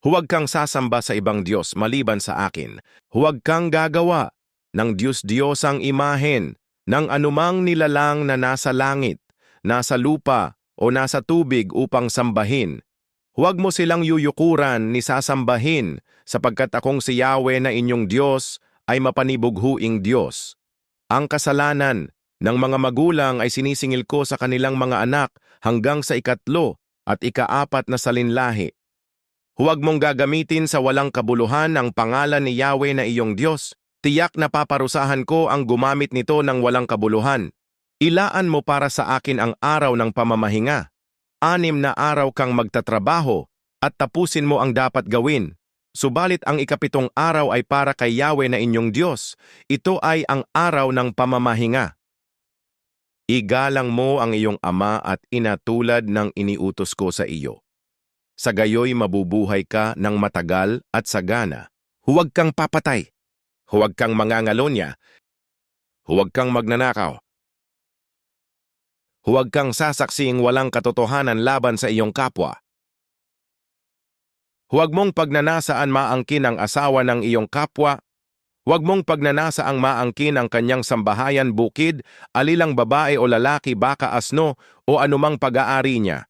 Huwag kang sasamba sa ibang Diyos maliban sa akin. Huwag kang gagawa ng Diyos-Diyos ang imahen ng anumang nilalang na nasa langit, nasa lupa o nasa tubig upang sambahin. Huwag mo silang yuyukuran ni sasambahin sapagkat akong si Yahweh na inyong Diyos ay mapanibughuing Diyos. Ang kasalanan ng mga magulang ay sinisingil ko sa kanilang mga anak hanggang sa ikatlo at ikaapat na salinlahi. Huwag mong gagamitin sa walang kabuluhan ang pangalan ni Yahweh na iyong Diyos. Tiyak na paparusahan ko ang gumamit nito ng walang kabuluhan. Ilaan mo para sa akin ang araw ng pamamahinga. 6 na araw kang magtatrabaho at tapusin mo ang dapat gawin. Subalit ang ikapitong araw ay para kay Yahweh na inyong Diyos. Ito ay ang araw ng pamamahinga. Igalang mo ang iyong ama at ina tulad ng iniutos ko sa iyo. Sa gayoy mabubuhay ka ng matagal at sagana. Huwag kang papatay. Huwag kang mangangalonya. Huwag kang magnanakaw. Huwag kang sasaksing walang katotohanan laban sa iyong kapwa. Huwag mong pagnanasaan maangkin ang asawa ng iyong kapwa. Huwag mong pagnanasaang maangkin ang kanyang sambahayan bukid, alilang babae o lalaki, baka, asno o anumang pag-aari niya.